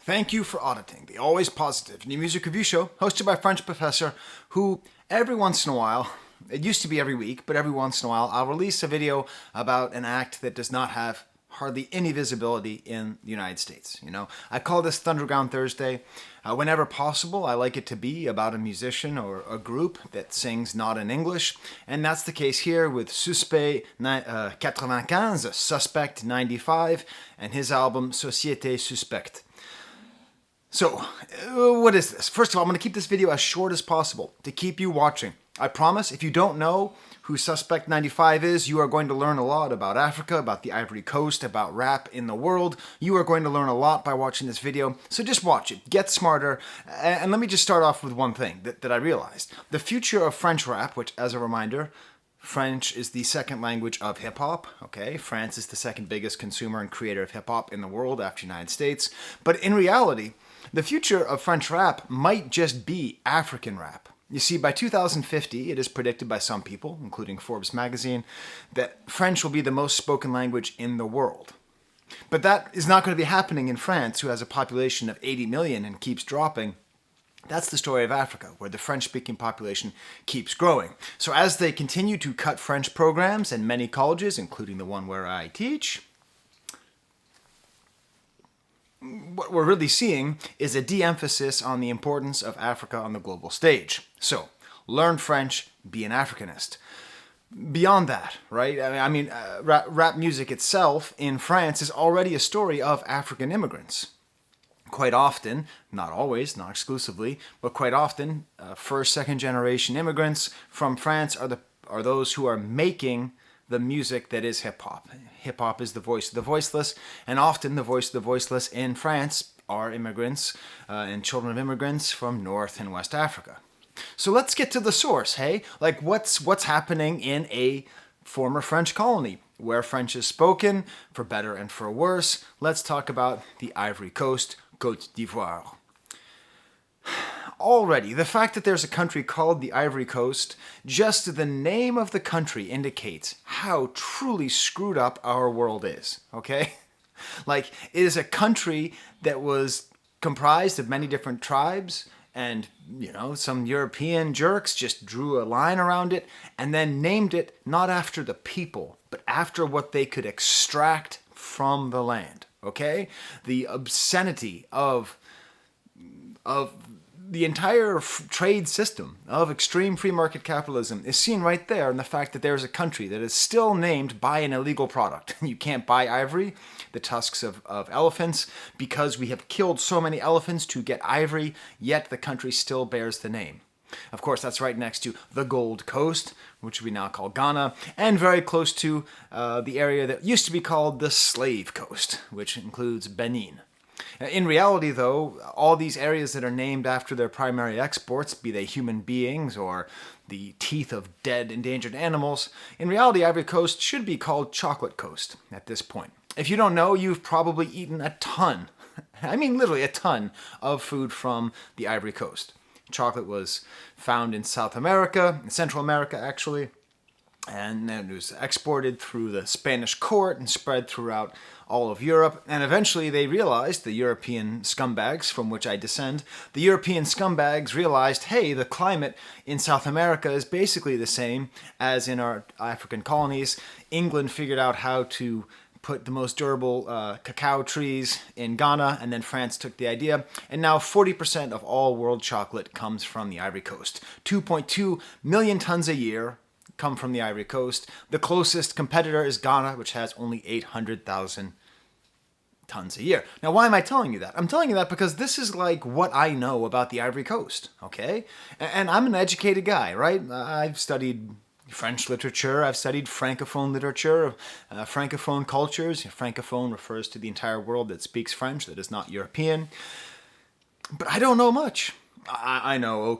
Thank you for auditing the always positive new music review show hosted by French professor who every once in a while, it used to be every week, but every once in a while I'll release a video about an act that does not have hardly any visibility in the United States. I call this Thunderground Thursday. Whenever possible, I like it to be about a musician or a group that sings not in English, and that's the case here with Suspecte 95, Suspecte 95, and his album Société Suspecte. So, what is this? First of all, I'm going to keep this video as short as possible to keep you watching. I promise, if you don't know who Suspecte 95 is, you are going to learn a lot about Africa, about the Ivory Coast, about rap in the world. You are going to learn a lot by watching this video, so just watch it. Get smarter. And let me just start off with one thing that I realized. The future of French rap, which, as a reminder, French is the second language of hip-hop, okay? France is the second biggest consumer and creator of hip-hop in the world after the United States. But in reality, the future of French rap might just be African rap. You see, by 2050, it is predicted by some people, including Forbes magazine, that French will be the most spoken language in the world. But that is not going to be happening in France, who has a population of 80 million and keeps dropping. That's the story of Africa, where the French-speaking population keeps growing. So as they continue to cut French programs in many colleges, including the one where I teach, what we're really seeing is a de-emphasis on the importance of Africa on the global stage. So, learn French, be an Africanist. Beyond that, right? Rap music itself in France is already a story of African immigrants. Quite often, not always, not exclusively, but quite often, first, second generation immigrants from France are those who are making the music that is hip-hop. Hip-hop is the voice of the voiceless, and often the voice of the voiceless in France are immigrants and children of immigrants from North and West Africa. So let's get to the source, hey? Like what's happening in a former French colony where French is spoken, for better and for worse. Let's talk about the Ivory Coast, Côte d'Ivoire. Already, the fact that there's a country called the Ivory Coast, just the name of the country indicates how truly screwed up our world is, okay? Like, it is a country that was comprised of many different tribes, and, some European jerks just drew a line around it and then named it not after the people, but after what they could extract from the land, okay? The obscenity of the entire trade system of extreme free market capitalism is seen right there in the fact that there's a country that is still named by an illegal product. You can't buy ivory, the tusks of elephants, because we have killed so many elephants to get ivory, yet the country still bears the name. Of course, that's right next to the Gold Coast, which we now call Ghana, and very close to the area that used to be called the Slave Coast, which includes Benin. In reality, though, all these areas that are named after their primary exports, be they human beings or the teeth of dead endangered animals, in reality, Ivory Coast should be called Chocolate Coast at this point. If you don't know, you've probably eaten a ton, I mean literally a ton, of food from the Ivory Coast. Chocolate was found in South America, in Central America actually, and then it was exported through the Spanish court and spread throughout all of Europe. And eventually they realized, the European scumbags from which I descend, the European scumbags realized, hey, the climate in South America is basically the same as in our African colonies. England figured out how to put the most durable cacao trees in Ghana, and then France took the idea, and now 40% of all world chocolate comes from the Ivory Coast. 2.2 million tons a year come from the Ivory Coast. The closest competitor is Ghana, which has only 800,000 tons a year. Now, why am I telling you that? I'm telling you that because this is like what I know about the Ivory Coast, okay? And I'm an educated guy, right? I've studied French literature, I've studied Francophone literature, Francophone cultures. Francophone refers to the entire world that speaks French, that is not European. But I don't know much. I know,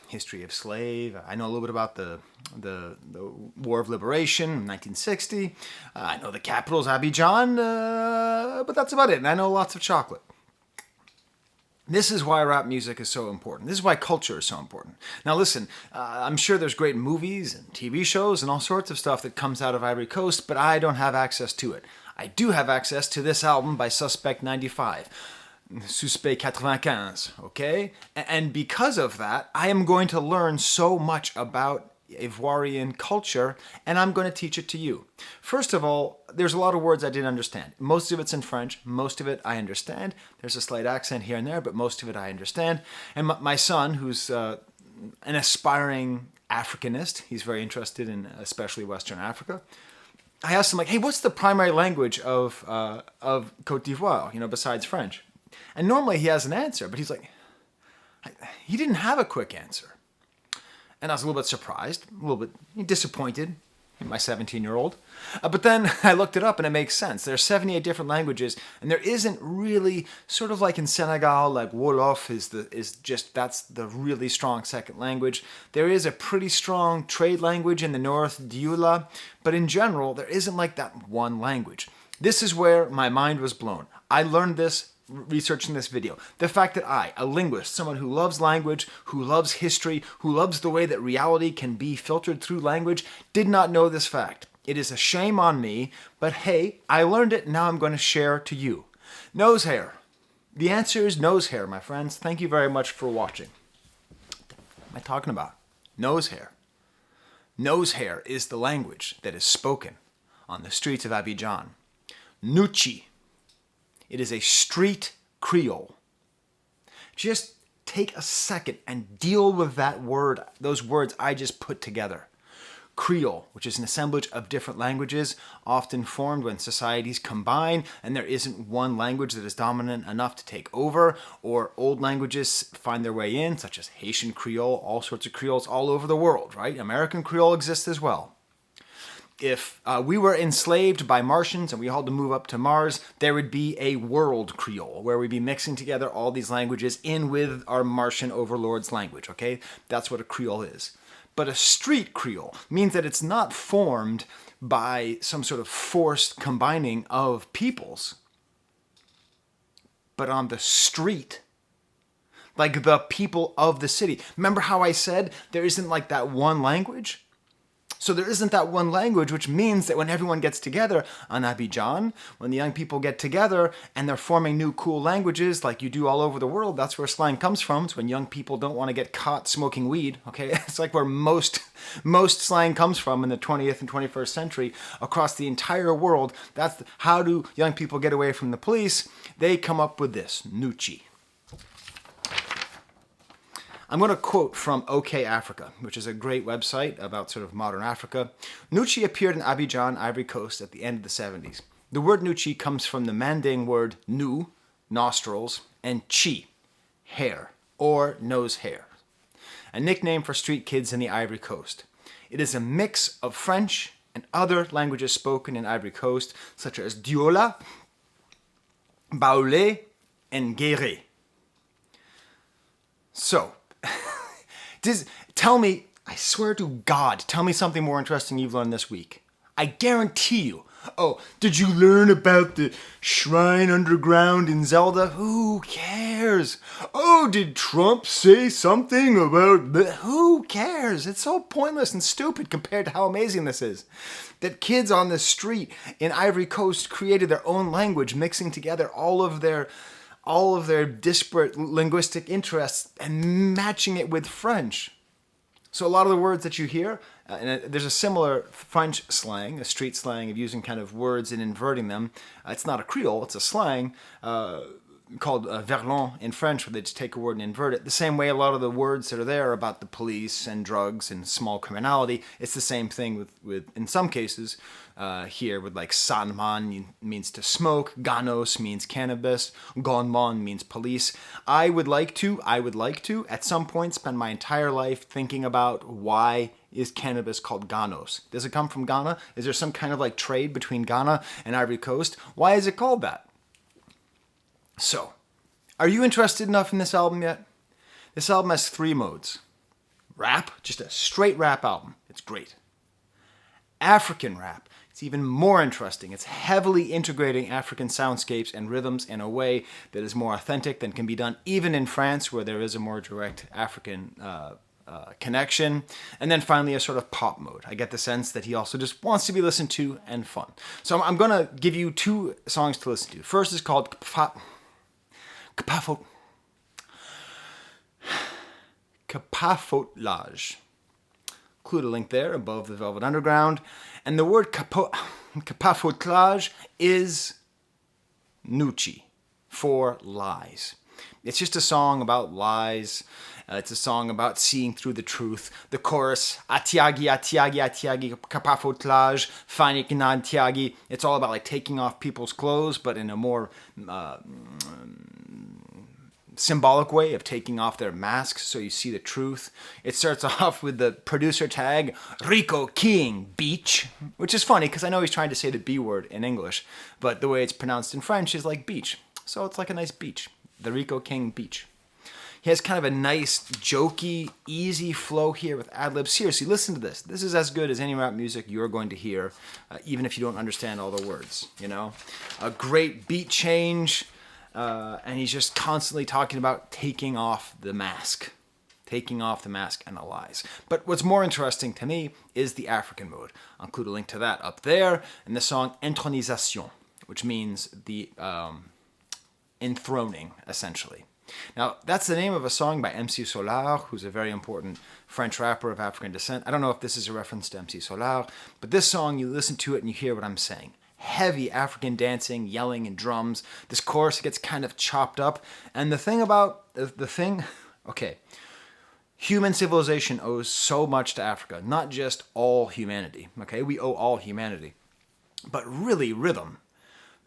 history of slave. I know a little bit about the War of Liberation in 1960. I know the capital's Abidjan, but that's about it. And I know lots of chocolate. This is why rap music is so important. This is why culture is so important. Now listen, I'm sure there's great movies and TV shows and all sorts of stuff that comes out of Ivory Coast, but I don't have access to it. I do have access to this album by Suspecte 95. Suspecte 95, okay? And because of that, I am going to learn so much about Ivoirian culture, and I'm going to teach it to you. First of all, there's a lot of words I didn't understand. Most of it's in French. Most of it I understand. There's a slight accent here and there, but most of it I understand. And my son, who's an aspiring Africanist, he's very interested in especially Western Africa. I asked him, like, hey, what's the primary language of Côte d'Ivoire, besides French? And normally he has an answer, but he's like, he didn't have a quick answer. And I was a little bit surprised, a little bit disappointed in my 17-year-old. But then I looked it up and it makes sense. There are 78 different languages, and there isn't really, sort of like in Senegal, like Wolof that's the really strong second language. There is a pretty strong trade language in the north, Dioula, but in general, there isn't like that one language. This is where my mind was blown. I learned this researching this video. The fact that I, a linguist, someone who loves language, who loves history, who loves the way that reality can be filtered through language, did not know this fact. It is a shame on me, but hey, I learned it, now I'm going to share to you. Nose hair. The answer is nose hair, my friends. Thank you very much for watching. What am I talking about? Nose hair. Nose hair is the language that is spoken on the streets of Abidjan. Nuchi. It is a street Creole. Just take a second and deal with that word, those words I just put together. Creole, which is an assemblage of different languages, often formed when societies combine and there isn't one language that is dominant enough to take over, or old languages find their way in, such as Haitian Creole, all sorts of Creoles all over the world, right? American Creole exists as well. If we were enslaved by Martians and we had to move up to Mars, there would be a world Creole where we'd be mixing together all these languages in with our Martian overlord's language, okay? That's what a Creole is. But a street Creole means that it's not formed by some sort of forced combining of peoples, but on the street. Like the people of the city. Remember how I said there isn't like that one language? So there isn't that one language, which means that when everyone gets together on Abidjan, when the young people get together and they're forming new cool languages like you do all over the world, that's where slang comes from. It's when young people don't want to get caught smoking weed, okay? It's like where most slang comes from in the 20th and 21st century across the entire world. That's how do young people get away from the police? They come up with this, Nuchi. I'm going to quote from OK Africa, which is a great website about sort of modern Africa. Nuchi appeared in Abidjan, Ivory Coast at the end of the 70s. The word Nuchi comes from the Manding word nu, nostrils, and chi, hair, or nose hair, a nickname for street kids in the Ivory Coast. It is a mix of French and other languages spoken in Ivory Coast, such as Dioula, Baoulé, and Guéré. So, tell me, I swear to God, tell me something more interesting you've learned this week. I guarantee you. Oh, did you learn about the shrine underground in Zelda? Who cares? Oh, did Trump say something about... Who cares? It's so pointless and stupid compared to how amazing this is. That kids on the street in Ivory Coast created their own language, mixing together all of their disparate linguistic interests and matching it with French. So a lot of the words that you hear, and there's a similar French slang, a street slang of using kind of words and inverting them. It's not a Creole, it's a slang called verlan in French, where they just take a word and invert it. The same way a lot of the words that are there about the police and drugs and small criminality, it's the same thing with in some cases, here with like sanman means to smoke, ganos means cannabis, gonmon means police. I would like to at some point spend my entire life thinking about why is cannabis called ganos. Does it come from Ghana? Is there some kind of like trade between Ghana and Ivory Coast? Why is it called that? So, are you interested enough in this album yet? This album has 3 modes. Rap, just a straight rap album. It's great. African rap. It's even more interesting. It's heavily integrating African soundscapes and rhythms in a way that is more authentic than can be done even in France, where there is a more direct African connection. And then finally a sort of pop mode. I get the sense that he also just wants to be listened to and fun. So I'm going to give you 2 songs to listen to. First is called Capafotlage. Include a link there above the Velvet Underground. And the word capafotlage is Nucci, for lies. It's just a song about lies. It's a song about seeing through the truth. The chorus, atiagi, atiagi, atiagi, capafotlage, faniknan tiagi. It's all about like taking off people's clothes, but in a more symbolic way of taking off their masks so you see the truth. It starts off with the producer tag, Rico King Beach, which is funny because I know he's trying to say the B word in English, but the way it's pronounced in French is like beach. So it's like a nice beach. The Rico King Beach. He has kind of a nice, jokey, easy flow here with ad-libs. Seriously, listen to this. This is as good as any rap music you're going to hear, even if you don't understand all the words, you know? A great beat change, and he's just constantly talking about taking off the mask. Taking off the mask and the lies. But what's more interesting to me is the African mode. I'll include a link to that up there, and the song Intronisation, which means the enthroning, essentially. Now, that's the name of a song by MC Solar, who's a very important French rapper of African descent. I don't know if this is a reference to MC Solar, but this song, you listen to it and you hear what I'm saying. Heavy African dancing, yelling, and drums. This chorus gets kind of chopped up. And the thing about, okay, human civilization owes so much to Africa, not just all humanity, okay? We owe all humanity. But really, rhythm.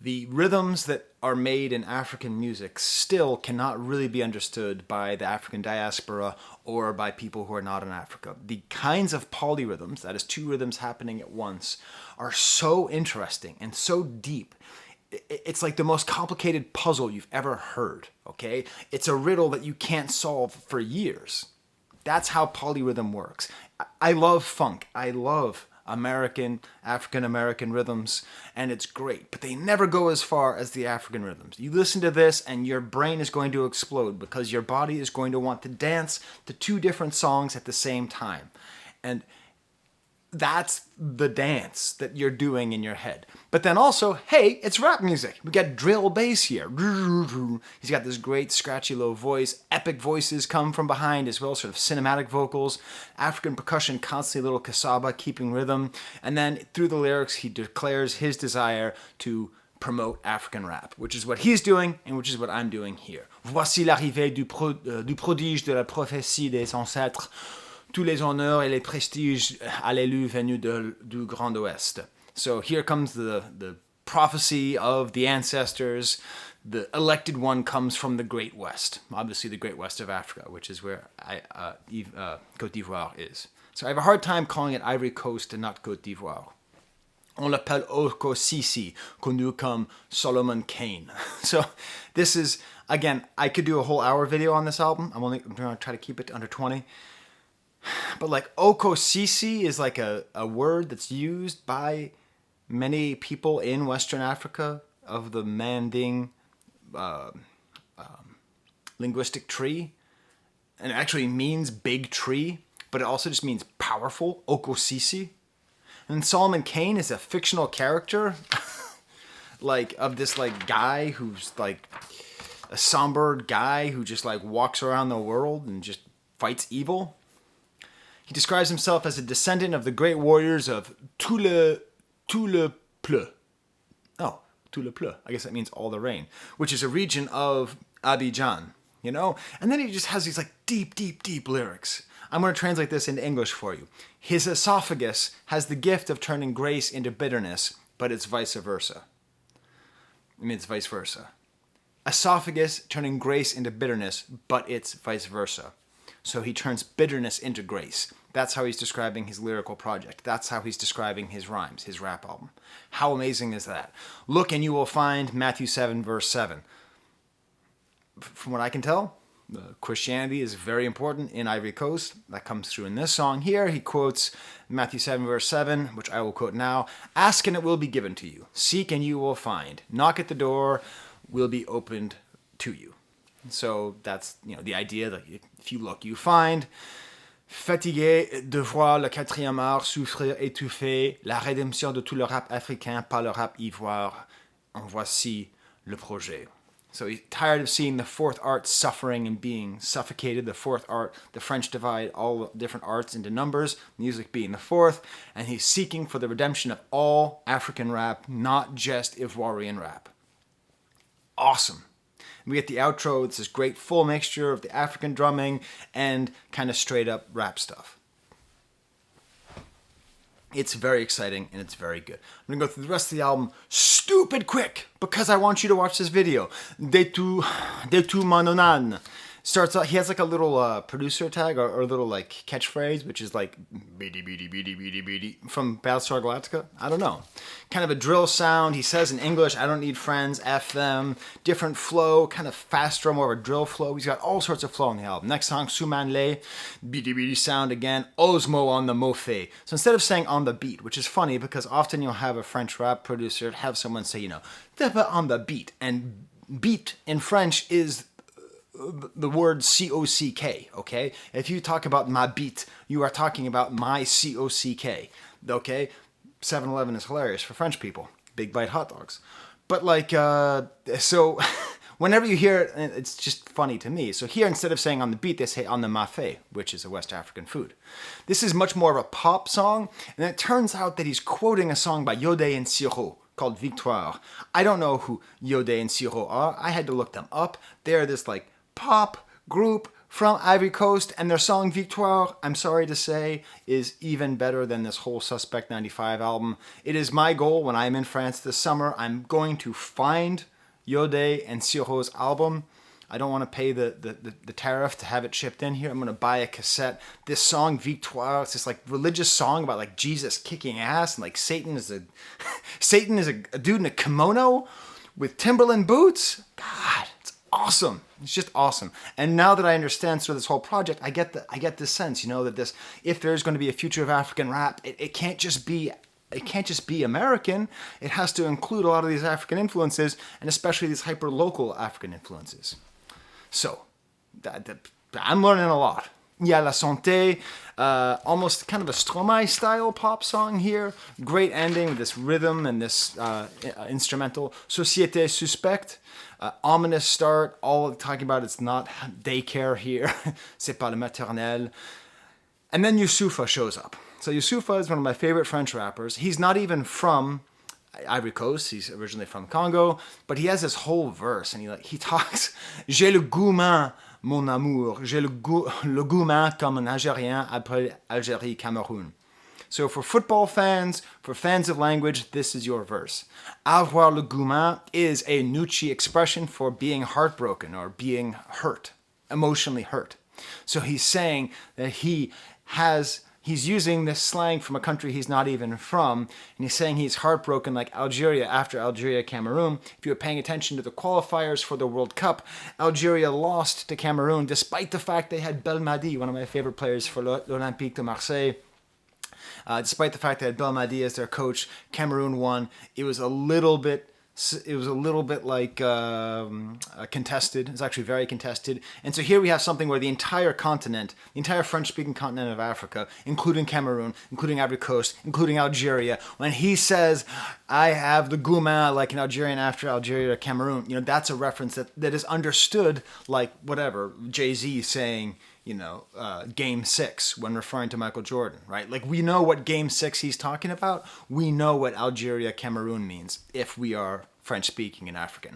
The rhythms that are made in African music still cannot really be understood by the African diaspora or by people who are not in Africa. The kinds of polyrhythms, that is two rhythms happening at once, are so interesting and so deep. It's like the most complicated puzzle you've ever heard, okay? It's a riddle that you can't solve for years. That's how polyrhythm works. I love funk. I love African-American rhythms, and it's great, but they never go as far as the African rhythms. You listen to this and your brain is going to explode because your body is going to want to dance to two different songs at the same time. And that's the dance that you're doing in your head. But then also, hey, it's rap music. We got drill bass here. He's got this great scratchy low voice. Epic voices come from behind as well, sort of cinematic vocals. African percussion, constantly a little cassava, keeping rhythm. And then through the lyrics, he declares his desire to promote African rap, which is what he's doing and which is what I'm doing here. Voici l'arrivée du prodige de la prophétie des ancêtres. Tous les honneurs et les prestiges à l'élu venu du Grand Ouest. So here comes the prophecy of the ancestors. The elected one comes from the Great West. Obviously the Great West of Africa, which is where Côte d'Ivoire is. So I have a hard time calling it Ivory Coast and not Côte d'Ivoire. On l'appelle Oko-Sisi, connu comme Solomon Kane. So this is, again, I could do a whole hour video on this album. I'm going to try to keep it to under 20. But like Oko-Sisi is like a word that's used by many people in Western Africa of the Manding linguistic tree. And it actually means big tree, but it also just means powerful, Oko-Sisi. And Solomon Kane is a fictional character like of this like guy who's like a somber guy who just like walks around the world and just fights evil. He describes himself as a descendant of the great warriors of tout le pleu. Oh, tout le pleu. I guess that means all the rain, which is a region of Abidjan, you know? And then he just has these like deep, deep, deep lyrics. I'm going to translate this into English for you. His esophagus has the gift of turning grace into bitterness, but it's vice versa. I mean, it's vice versa. Esophagus turning grace into bitterness, but it's vice versa. So he turns bitterness into grace. That's how he's describing his lyrical project. That's how he's describing his rhymes, his rap album. How amazing is that? Look and you will find Matthew 7, verse 7. From what I can tell, Christianity is very important in Ivory Coast. That comes through in this song here. He quotes Matthew 7, verse 7, which I will quote now. Ask and it will be given to you. Seek and you will find. Knock at the door will be opened to you. So that's, the idea that if you look, you find. Fatigué de voir le quatrième art souffrir étouffé, la rédemption de tout le rap africain par le rap ivoire, en voici le projet. So he's tired of seeing the fourth art suffering and being suffocated. The fourth art, the French divide all different arts into numbers, music being the fourth, and he's seeking for the redemption of all African rap, not just Ivoirian rap. Awesome. We get the outro. It's this great full mixture of the African drumming and kind of straight up rap stuff. It's very exciting and it's very good. I'm going to go through the rest of the album stupid quick because I want you to watch this video. De tu manonan. Starts out, he has like a little producer tag or a little like catchphrase, which is like beady beady beady beady beady from Battlestar Galactica. I don't know. Kind of a drill sound. He says in English, I don't need friends, F them. Different flow, kind of faster, more of a drill flow. He's got all sorts of flow on the album. Next song, Sumanle, beady beady sound again. Osmo on the mofe. So instead of saying on the beat, which is funny because often you'll have a French rap producer have someone say, on the beat. And beat in French is the word C-O-C-K, okay? If you talk about ma beat, you are talking about my C-O-C-K, okay? 7-Eleven is hilarious for French people. Big Bite hot dogs. But like, so whenever you hear it, it's just funny to me. So here, instead of saying on the beat, they say on the mafé, which is a West African food. This is much more of a pop song, and it turns out that he's quoting a song by Yodé and Siro called Victoire. I don't know who Yodé and Siro are. I had to look them up. They're this like pop group from Ivory Coast, and their song Victoire, I'm sorry to say, is even better than this whole Suspecte 95 album. It is my goal when I'm in France this summer. I'm going to find Yodé and Siro's album. I don't want to pay the tariff to have it shipped in here. I'm going to buy a cassette. This song Victoire, it's this like religious song about like Jesus kicking ass and like Satan is a dude in a kimono with Timberland boots. God, it's awesome. It's just awesome. And now that I understand sort of this whole project, I get this sense, that this, if there's going to be a future of African rap, it can't just be American. It has to include a lot of these African influences, and especially these hyper-local African influences. So, I'm learning a lot. Yeah, La Santé, almost kind of a Stromae style pop song here. Great ending with this rhythm and this instrumental. Société, Suspecte, ominous start. All talking about it's not daycare here. C'est pas le maternelle. And then Youssoupha shows up. So Youssoupha is one of my favorite French rappers. He's not even from Ivory Coast. He's originally from Congo, but he has this whole verse, and he talks. J'ai le gourmand, mon amour. J'ai le gourmand comme un Algérien après Algérie, Cameroun. So for football fans, for fans of language, this is your verse. Avoir le gourmand is a Nucci expression for being heartbroken or being hurt, emotionally hurt. So he's saying that he's using this slang from a country he's not even from, and he's saying he's heartbroken like Algeria after Algeria, Cameroon. If you were paying attention to the qualifiers for the World Cup, Algeria lost to Cameroon despite the fact they had Belmadi, one of my favorite players for l'Olympique de Marseille. Despite the fact they had Belmadi as their coach, Cameroon won. It was a little bit like contested. It's actually very contested. And so here we have something where the entire continent, the entire French-speaking continent of Africa, including Cameroon, including Ivory Coast, including Algeria, when he says, I have the gourmand like an Algerian after Algeria or Cameroon, that's a reference that is understood like whatever, Jay-Z saying, Game 6 when referring to Michael Jordan, right? Like we know what Game 6 he's talking about. We know what Algeria, Cameroon means if we are French-speaking and African.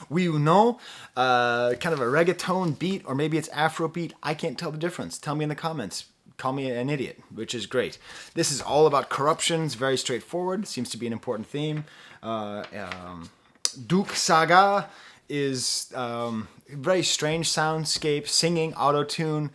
We know kind of a reggaeton beat, or maybe it's Afro beat. I can't tell the difference. Tell me in the comments. Call me an idiot, which is great. This is all about corruption. It's very straightforward. Seems to be an important theme. Duke Saga is very strange soundscape, singing, auto-tune.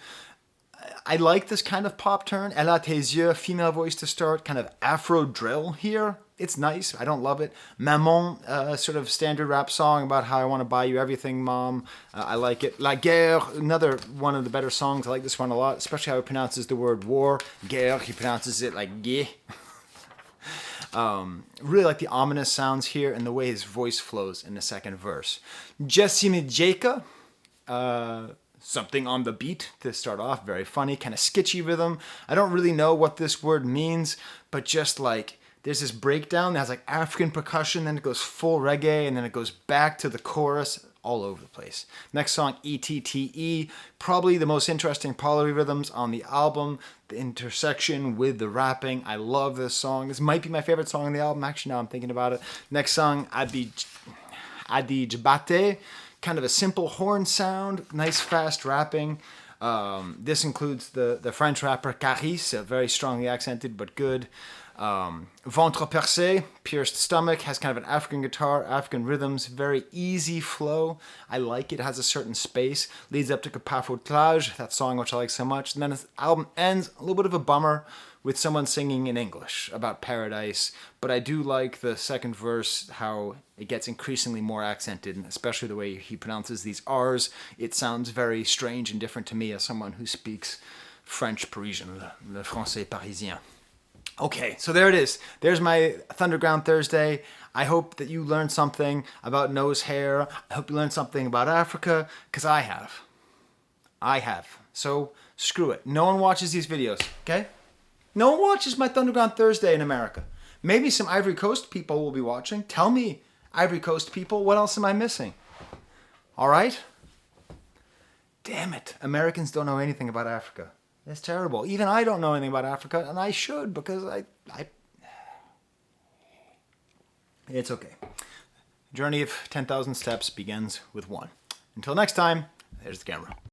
I like this kind of pop turn. Elle a tes yeux, female voice to start, kind of Afro drill here. It's nice. I don't love it. Maman, sort of standard rap song about how I want to buy you everything, mom. I like it. La Guerre, another one of the better songs. I like this one a lot, especially how he pronounces the word war. Guerre, he pronounces it like guerre. Really like the ominous sounds here and the way his voice flows in the second verse. Jessime Jaka, something on the beat to start off. Very funny, kind of sketchy rhythm. I don't really know what this word means, but just like there's this breakdown that has like African percussion, then it goes full reggae, and then it goes back to the chorus, all over the place. Next song, ETTE, probably the most interesting polyrhythms on the album, the intersection with the rapping. I love this song. This might be my favorite song on the album, actually, now I'm thinking about it. Next song, Adi Jabate, kind of a simple horn sound, nice fast rapping. This includes the French rapper Caris, very strongly accented but good. Ventre percé, pierced stomach, has kind of an African guitar, African rhythms, very easy flow. I like it, has a certain space. Leads up to Capafoutlage, that song which I like so much. And then this album ends, a little bit of a bummer, with someone singing in English about paradise. But I do like the second verse, how it gets increasingly more accented, and especially the way he pronounces these R's. It sounds very strange and different to me as someone who speaks French Parisian, le français parisien. Okay, so there it is. There's my Thunderground Thursday. I hope that you learned something about nose hair. I hope you learned something about Africa, because I have. I have. So screw it. No one watches these videos, okay? No one watches my Thunderground Thursday in America. Maybe some Ivory Coast people will be watching. Tell me, Ivory Coast people, what else am I missing? All right? Damn it. Americans don't know anything about Africa. It's terrible. Even I don't know anything about Africa, and I should, because I it's okay. Journey of 10,000 steps begins with one. Until next time, there's the camera.